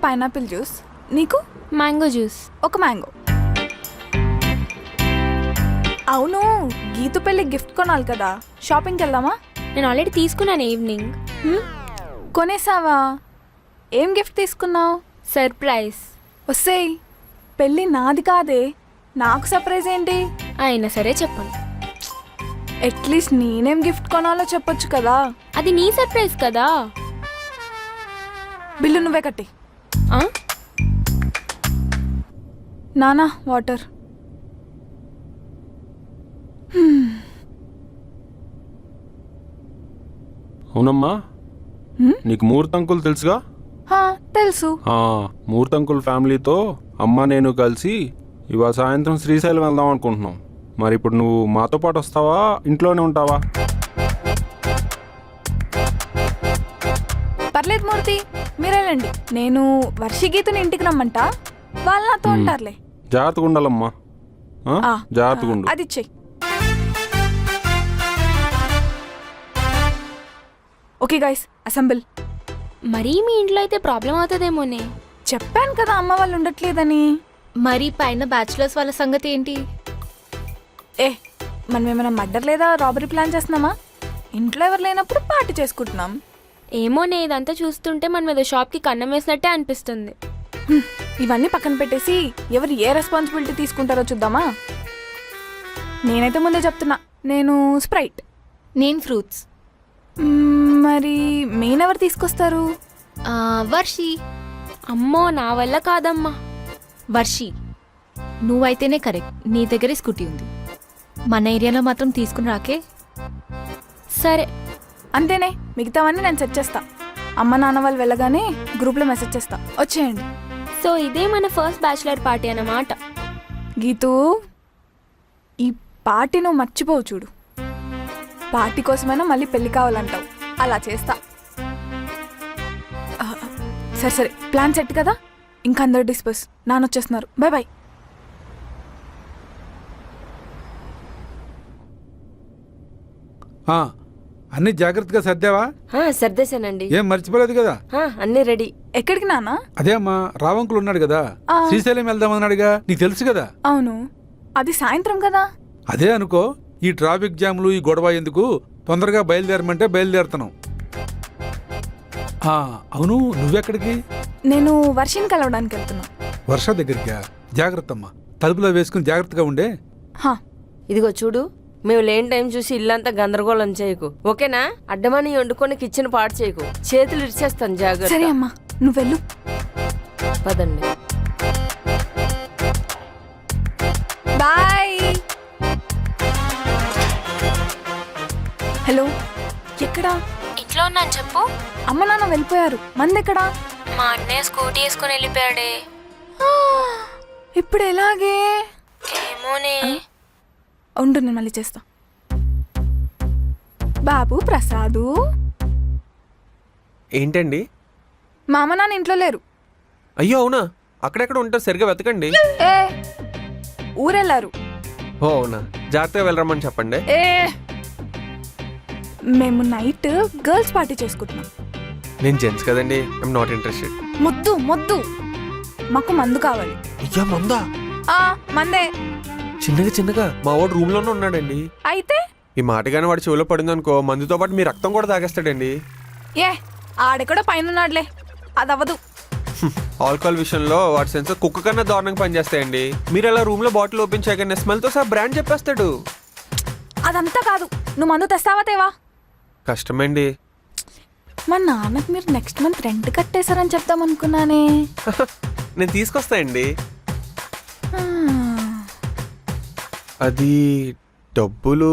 Pineapple juice. నీకు? Mango juice. ఒక mango. అవును, గీతు పెళ్ళి గిఫ్ట్ కొనాలి కదా, షాపింగ్కి వెళ్దామా? నేను ఆల్రెడీ తీసుకున్నాను ఈవినింగ్. కొనేసావా? ఏం గిఫ్ట్ తీసుకున్నావు? సర్ప్రైజ్. వస్తాయి. పెళ్ళి నాది కాదే, నాకు సర్ప్రైజ్ ఏంటి? అయినా సరే చెప్పండి. అట్లీస్ట్ నేనేం గిఫ్ట్ కొనాలో చెప్పొచ్చు కదా. అది నీ సర్ప్రైజ్ కదా. బిల్లు నువ్వే కట్టి. నానా వాటర్. అవునమ్మా, నీకు మూర్తి అంకుల్ తెలుసుగా? తెలుసు. మూర్తి అంకుల్ ఫ్యామిలీతో అమ్మ నేను కలిసి ఇవాళ సాయంత్రం శ్రీశైలం వెళ్దాం అనుకుంటున్నాం. మరి ఇప్పుడు నువ్వు మాతో పాటు వస్తావా, ఇంట్లోనే ఉంటావా? పర్లేదు మూర్తి, మీరేనండి. నేను వర్షి గీతని ఇంటికి రమ్మంట, వాళ్ళు నాతో ఉంటారులే. జాగ్రత్తగా ఉండాలమ్మా, జాగ్రత్తగా ఉండు. అది ఇచ్చేయి. Okay guys, assemble. మరీ మీ ఇంట్లో అయితే ప్రాబ్లం అవుతుందేమోనే. చెప్పాను కదా అమ్మ వాళ్ళు ఉండట్లేదని. మరి పైన బ్యాచులర్స్ వాళ్ళ సంగతి ఏంటి? మనం ఏమైనా మర్డర్ లేదా రాబరీ ప్లాన్ చేస్తున్నామా? ఇంట్లో ఎవరు లేనప్పుడు పార్టీ చేసుకుంటున్నాం. ఏమోనే, ఇదంతా చూస్తుంటే మనం ఏదో షాప్కి కన్నం వేసినట్టే అనిపిస్తుంది. ఇవన్నీ పక్కన పెట్టేసి ఎవరు ఏ రెస్పాన్సిబిలిటీ తీసుకుంటారో చూద్దామా? నేనైతే ముందే చెప్తున్నా, నేను స్ప్రైట్. నేను ఫ్రూట్స్. మరి మెయిన్ ఎవరు తీసుకొస్తారు? వర్షి. అమ్మో, నా వల్ల కాదమ్మా. వర్షి, నువ్వైతేనే కరెక్ట్. నీ దగ్గరే స్కూటీ ఉంది. మన ఏరియాలో మాత్రం తీసుకుని రాకే. సరే అంతేనే, మిగతావన్నీ నేను సెట్ చేస్తా. అమ్మ నాన్న వాళ్ళు వెళ్ళగానే గ్రూప్లో మెసేజ్ చేస్తా, వచ్చేయండి. సో ఇదే మన ఫస్ట్ బ్యాచులర్ పార్టీ అన్నమాట. గీతూ, ఈ పార్టీ నువ్వు మర్చిపోవు చూడు. పార్టీ కోసమైనా మళ్ళీ పెళ్లి కావాలంటావు, అలా చేస్తా. సరే సరే, ప్లాన్ సెట్ కదా, ఇంకా అందరు డిస్పర్స్. నాన్న వచ్చేస్తున్నారు. Bye bye. అన్ని జాగ్రత్తగా సర్దావా? సర్దేశానండి. ఏం మర్చిపోలేదు కదా? అన్ని రెడీ. ఎక్కడికి నాన్న? అదే అమ్మా, రావంకులు ఉన్నాడు కదా, శ్రీశైలం వెళ్దామన్నాడుగా, నీకు తెలుసు కదా? అవును, అది సాయంత్రం కదా. అదే అనుకో, ఈ ట్రాఫిక్ జామ్లు ఈ గొడవ ఎందుకు, తొందరగా బయలుదేరమంటే బయలుదేరుతున్నాం. అవును, నువ్వెక్కడికి? నేను వర్షిని కలవడానికి వెళ్తున్నా. వర్ష దగ్గరికా? జాగ్రత్త అమ్మా, తలుపులో వేసుకుని జాగ్రత్తగా ఉండే. ఇదిగో చూడు, మేము లేని టైం చూసి ఇల్లంతా గందరగోళం చేయకు, ఓకేనా? అడ్డమని వండుకొని కిచెన్ పాడు చేయకు, చేతులు ఇచ్చేస్తాను. జాగ్రత్త. సరే అమ్మా, నువ్వు వెళ్ళు. పదండి. బాయ్. హలో, ఎక్కడా? ఇంట్లో ఉన్నాను, చెప్పు. అమ్మ నాన్న వెళ్ళిపోయారు, మందెక్కడా? మా అన్నయ్య స్కూటీ వేసుకుని వెళ్ళిపోయాడే. ఇప్పుడు ఎలాగే? ఏమోనే. ఉండు, నేను మళ్ళీ చేస్తా. బాబు ప్రసాదు. ఏంటండి? మా అమ్మ నాన్న ఇంట్లో లేరు. అయ్యో అవునా? అక్కడెక్కడ ఉంటారు, సరిగ్గా వెతకండి. ఊరెళ్ళారు. ఓ అవునా, జాగ్రత్తగా వెళ్ళరమ్మని చెప్పండి. మేము నైట్ గర్ల్స్ పార్టీ చేసుకుంటున్నాం. నేను జెంట్స్ కదండి, ఐఎమ్ నాట్ ఇంట్రెస్టెడ్. మొద్దు మొద్దు, మాకు మందు కావాలి. అయ్యా మందా? మందే. చిన్నగా చిన్నగా మా వాడు రూమ్ లోనే ఉన్నాడండి. అయితే ఈ మాటగానే వాడి చెవిలో పడింది అనుకో, మందుతో పాటు మీ రక్తం కూడా తాగేస్తాడండి. ఆడెక్కడో పైన ఉన్నాడులే, అది అవ్వదు. ఆల్కహాల్ విషయంలో వాడి సెన్స్ కుక్క కన్నా దారుణంగా పనిచేస్తాయండి. మీరు అలా రూమ్ లో బాటిల్ ఓపెన్ చేయగానే స్మెల్ తో సహా బ్రాండ్ చెప్పేస్తాడు. అదంతా కాదు, నువ్వు మందు తెస్తావా తేవా? కష్టమండి. మా నాన్నకి మీరు నెక్స్ట్ మంత్ రెంట్ కట్టేశారని చెప్దాం అనుకున్నానే. నేను తీసుకొస్తాయండి. అది డబ్బులు.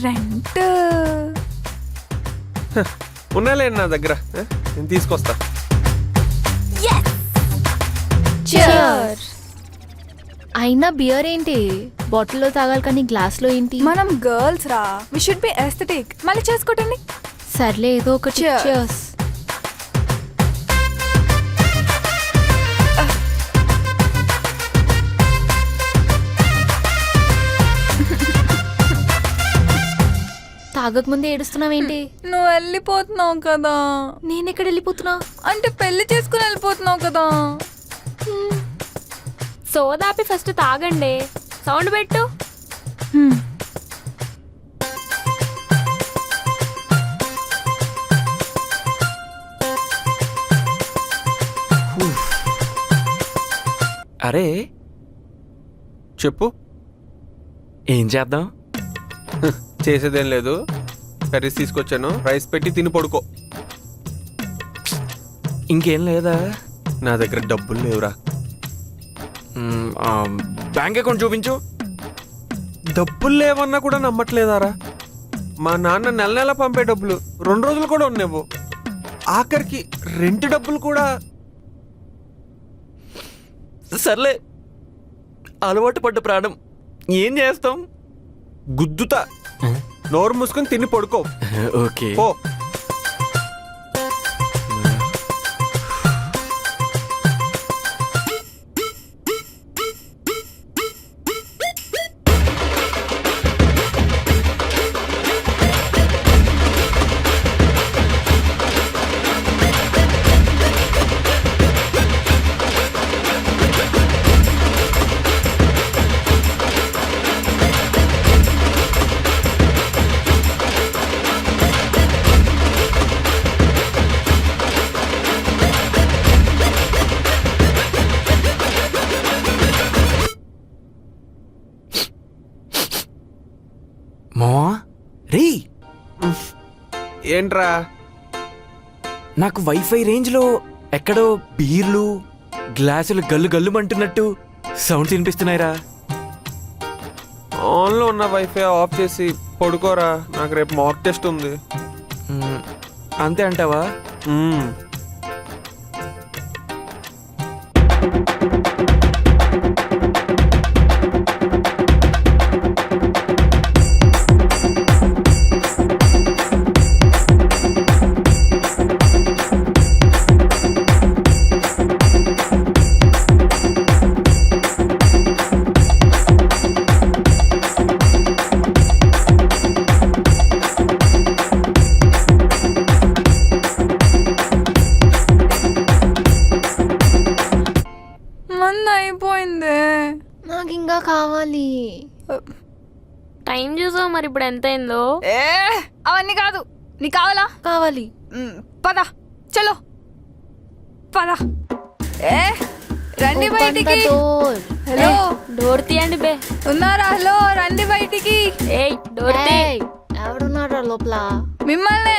రెంట్ ఉన్నాలేండి నా దగ్గర, నేను తీసుకొస్తా. అయినా బియర్ ఏంటి, బాటిల్లో తాగాలి కానీ గ్లాస్లో ఏంటి? మనం గర్ల్స్ రా, వి షుడ్ బి ఎస్థెటిక్. మళ్ళీ చేసుకోండి. సర్లే, ఏదో ఒకటి. Cheers. తాగకముందే ఏడుస్తున్నావేంటి? నువ్వు వెళ్ళిపోతున్నావు కదా. నేనెక్కడ వెళ్ళిపోతున్నా? అంటే పెళ్లి చేసుకుని వెళ్ళిపోతున్నావు కదా. సోదాపి ఫస్ట్ తాగండి. సౌండ్ పెట్టు. అరే చెప్పు. ఏం చేద్దాం? చేసేదేం లేదు, కర్రీస్ తీసుకొచ్చాను, రైస్ పెట్టి తిని పడుకో. ఇంకేం లేదా? నా దగ్గర డబ్బులు లేవురా. బ్యాంక్ అకౌంట్ చూపించు. డబ్బులు లేవన్నా కూడా నమ్మట్లేదారా? మా నాన్న నెల నెల పంపే డబ్బులు 2 రోజులు కూడా ఉండేవు. ఆఖరికి రెంట్ డబ్బులు కూడా. సర్లే, అలవాటు పడ్డ ప్రాణం, ఏం చేస్తాం? గుద్దుతా. నోరు మూసుకొని తిని పడుకో. ఓకే. పో. మావా రే, ఏంట్రా? నాకు వైఫై రేంజ్లో ఎక్కడో బీర్లు గ్లాసులు గల్లు గల్లు అంటున్నట్టు సౌండ్స్ వినిపిస్తున్నాయిరా. ఆన్లో ఉన్న వైఫై ఆఫ్ చేసి పడుకోరా, నాకు రేపు మాక్ టెస్ట్ ఉంది. అంతే అంటావా? మంది అయిపోయిందే. నాకు ఇంకా కావాలి. టైం చూసావు మరి ఇప్పుడు ఎంత అయిందో? ఏ అవన్నీ కాదు, నీకు కావాలా? కావాలి. పద, చలో పద. ఏ రండి బయటికి. హలో, డోర్ తీయండి బే. ఉన్నారా? హలో, రండి బయటికి. ఏయ్ డోర్ తీ. ఎవరున్నారా లోపల? మిమ్మల్నే.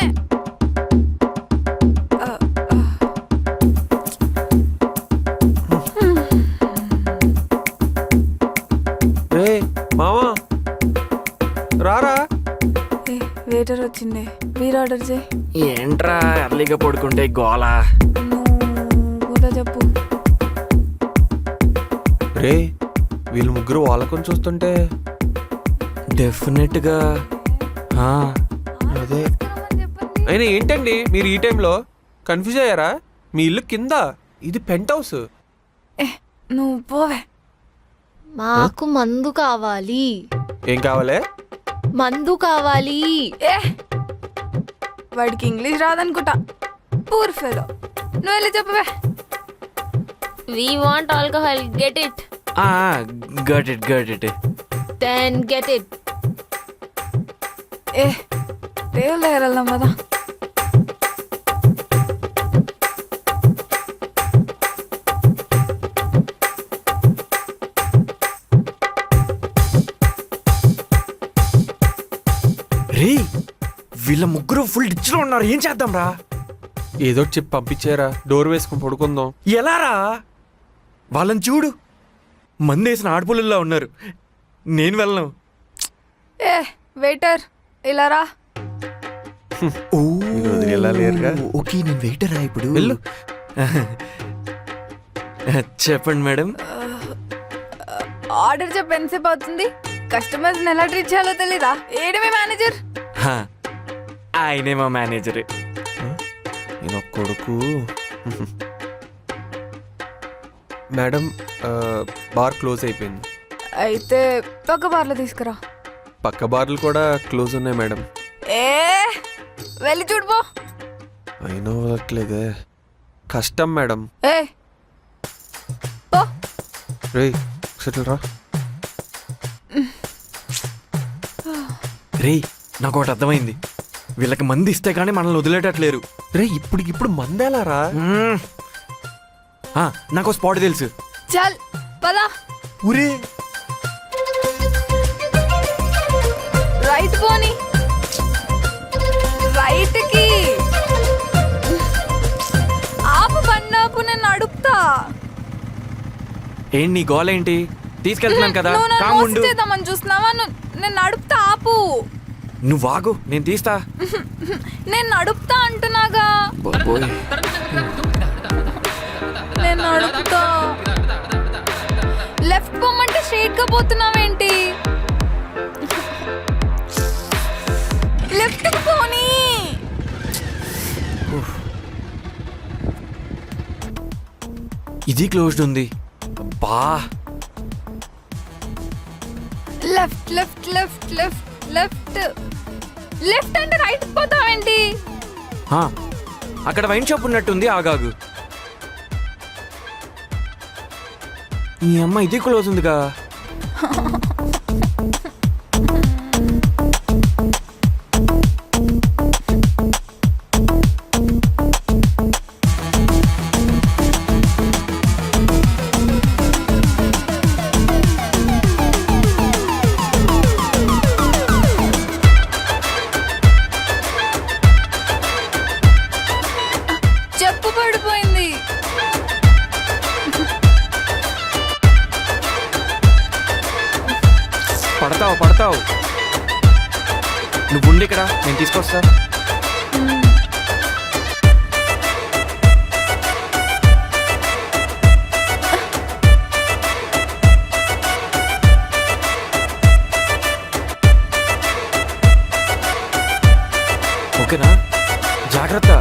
రే మామా, రారా. వెయిటర్ వచ్చిండే, మీరు ఆర్డర్ చేయి. ఏంట్రా ఎర్లీగా పడుకుంటే గోలా? నువ్వు కూడా చెప్పు. రే, వీళ్ళు ముగ్గురు వాళ్ళకొని చూస్తుంటే డెఫినెట్గా అదే. అయినా ఏంటండి మీరు ఈ టైంలో కన్ఫ్యూజ్ అయ్యారా? మీ ఇల్లు కింద, ఇది పెంట్ హౌస్. నువ్వు పోవే. మాకు మందు కావాలి. ఏం కావాలే? మందు కావాలి. ఏ వాడికి ఇంగ్లీష్ రాదనుకుంటా. Poor fellow. నువ్వు వెళ్ళి చెప్పవే. We want alcohol, get it. Got it got it. Then get it. ఏ రేవులో వెళ్దాం కదా. రే, వీళ్ళ ముగ్గురు ఫుల్ డిచ్లో ఉన్నారు, ఏం చేద్దాం రా? ఏదో చెప్పి పంపించారా, డోర్ వేసుకుని పడుకుందాం. ఎలా రా? వాళ్ళని చూడు, మందేసిన ఆడపుల్లల్లో ఉన్నారు. నేను వెళ్ళను. ఏ వెయిటర్ ఇలా రా. ఇలా లేరుగా. ఓకే, నేను వెయిటరా ఇప్పుడు. వెళ్ళు. చెప్పండి మేడం. ఆర్డర్ చెప్పి ఎంతసేపు అవుతుంది? కస్టమర్స్ ఎలా ట్రీట్ చేయాలో తెలీదా? ఏడమే మేనేజర్. ఆయనే మా మేనేజర్. నేను కొడుకు. మేడం, బార్ క్లోజ్ అయిపోయింది. అయితే పక్క బార్లో తీసుకురా. పక్క బార్లు కూడా క్లోజ్ ఉన్నాయి మేడం. ఏ వెళ్ళి చూడుపో. అయినా వదట్లేదే. కష్టం మేడం. ఏ పో. రే సెటిల్ రా. రేయ్ నాకు ఒకటి అర్థమైంది, వీళ్ళకి మంది ఇస్తే కానీ మనల్ని వదిలేటట్లేరు. రే ఇప్పుడు మందేలారా? మ్మ్. నాకు స్పాట్ తెలుసు. చల్ పదా. ఊరే రైట్ పోని. రైట్ కి ఆపు, బండాపు, నేను అడుగుతా. ఏంటి నీ గోల్ ఏంటి? తీసుకెళ్తున్నాను కదా, నువ్వు నన్ను కాముండు. మోసం చేద్దామని చూస్తున్నావా? నేను అడుగుతా, ఆపు. నువ్వు ఆగు, నేను తీస్తా. నేను అడుగుతా అంటున్నాగా. బాబోయ్. నేను అడుగుతా. లెఫ్ట్ పోమంటే స్ట్రైట్ గా పోతున్నావేంటి? లెఫ్ట్ కి పోనీ. ఇది క్లోజ్డ్ ఉంది. బా left left left left left left అంటే రైట్ పోతావేంటి? అక్కడ వైన్ షాప్ ఉన్నట్టుంది, ఆగాగు. ఈ అమ్మ ఇది క్లోజ్ ఉందిగా. చెప్పు పడిపోయింది. పడతావు. నువ్వు ఉండి ఇక్కడ, నేను తీసుకొస్తా. ఓకేనా? జాగ్రత్త.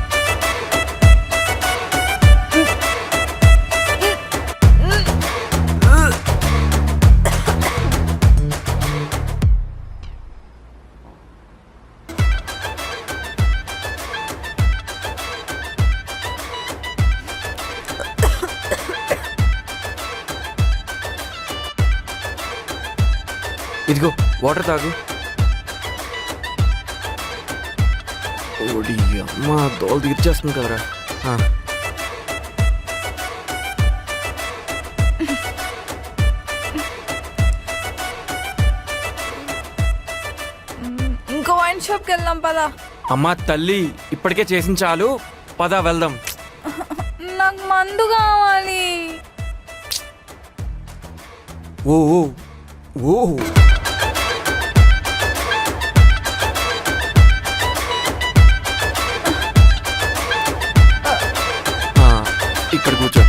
ఇదిగో వాటర్ తాగు. ఓడి అమ్మ, దోలు తీర్చేస్తుంది కదరా. ఇంకో వైన్ షాప్కి వెళ్దాం పదా. అమ్మ తల్లి, ఇప్పటికే చేసిన చాలు, పద వెళ్దాం. నాకు మందు కావాలి. ఓ ఓ ఓ ఇక్కడ కూర్చో.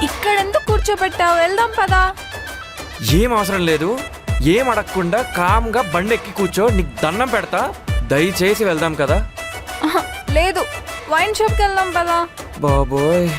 ఇక్కడ ఎందుకు కూర్చోబెట్టావు? వెళ్దాం పదా. ఏం అవసరం లేదు, ఏం అడగకుండా కామ్గా బండి ఎక్కి కూర్చో, నీకు దండం పెడతా. దయచేసి వెళ్దాం కదా. లేదు, వైన్ షాప్కి వెళ్దాం పదా. బాబోయ్.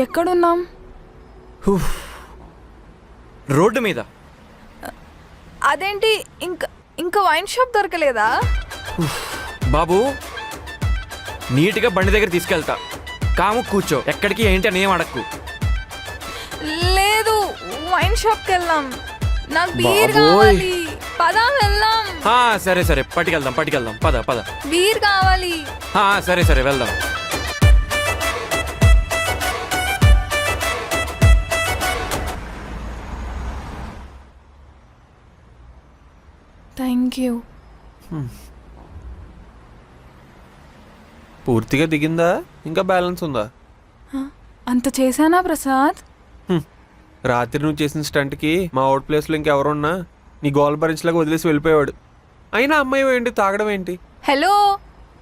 ఎక్కడున్నాం? రోడ్డు మీద. అదేంటి, ఇంకా వైన్ షాప్ దొరకలేదా? బాబు, నీట్గా బండి దగ్గర తీసుకెళ్తా, కాము కూర్చో, ఎక్కడికి ఏంటి అని ఏం అడక్కు. లేదు, వైన్ షాప్కి వెళ్దాం. నాకు బీర్ బాబోయ్. కావాలి. పదా వెళ్దాం. సరే సరే, పట్టుకెళ్దాం, పద పద. బీర్ కావాలి. సరే సరే వెళ్దాం. Thank you. పూర్తిగా దిగిందా ఇంకా బ్యాలెన్స్ ఉందా? అంత చేశానా ప్రసాద్? రాత్రి నువ్వు చేసిన స్టంట్కి మా అవుట్ ప్లేస్లో ఇంకెవరున్నా నీ గోల్ భరించలాగా వదిలేసి వెళ్ళిపోయాడు. అయినా అమ్మాయి ఏంటి తాగడం ఏంటి? హలో,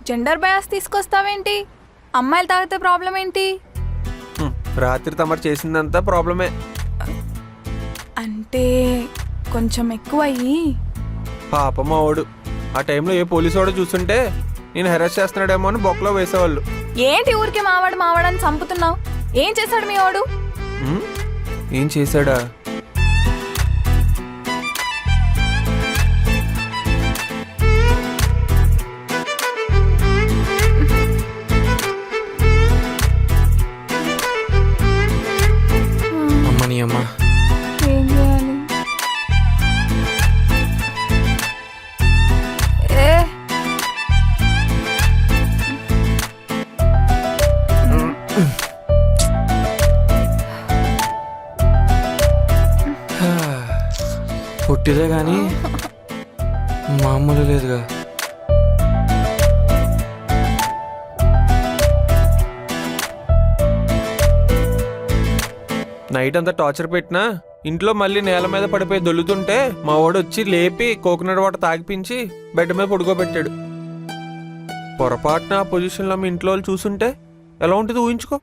జెండర్ బయాస్ తీసుకొస్తావేంటి? అమ్మాయిలు తాగితే ప్రాబ్లం ఏంటి? రాత్రి తమరు చేసిందంతా ప్రాబ్లమే. అంటే కొంచెం ఎక్కువ అయ్యి. పాపం మావాడు ఆ టైంలో ఏ పోలీసు వాడు చూస్తుంటే నేను హెరాస్ చేస్తున్నాడేమో అని బొక్కలో వేసేవాళ్ళు. ఏంటి ఊరికే మావాడని చంపుతున్నావు? ఏం చేశాడు మీ వాడు? ఏం చేశాడా? అమ్మని అమ్మ. ఏం చేయాలి? ఏ పుట్టిదే కానీ మామూలు లేదుగా. నైట్ అంతా టార్చర్ పెట్టినా ఇంట్లో మళ్ళీ నేల మీద పడిపోయి దొల్లుతుంటే మా వాడు వచ్చి లేపి కోకోనట్ వాటర్ తాగిపించి బెడ్ మీద పడుకోబెట్టాడు. పొరపాటున ఆ పొజిషన్లో మీ ఇంట్లో వాళ్ళు చూసుంటే ఎలా ఉంటుంది ఊహించుకో.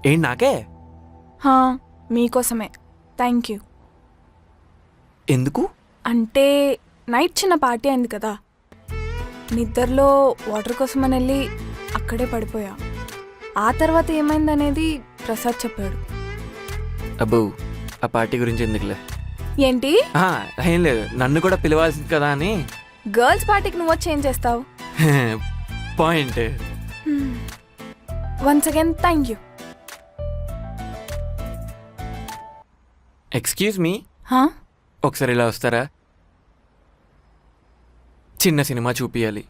ఏంటి నాకే? హా, మీకోసమే. Thank you. ఎందుకు? అంటే నైట్ చిన్న పార్టీ అయింది కదా, నిద్రలో వాటర్ కోసమని వెళ్ళి అక్కడే పడిపోయా. ఆ తర్వాత ఏమైందనేది ప్రసాద్ చెప్పాడు. అబ్బో, ఆ పార్టీ గురించి ఎందుకులే. ఏంటి? ఏం లేదు, నన్ను కూడా పిలవాల్సింది కదా అని. గర్ల్స్ పార్టీకి నువ్వు వచ్చి ఏం చేస్తావు? Point. Once again thank you. Excuse me, హా? ఒకసారి ఇలా వస్తారా? చిన్న సినిమా చూపియాలి.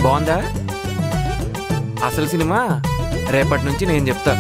బాగుందా? అసలు సినిమా రేపటి నుంచి నేను చెప్తా.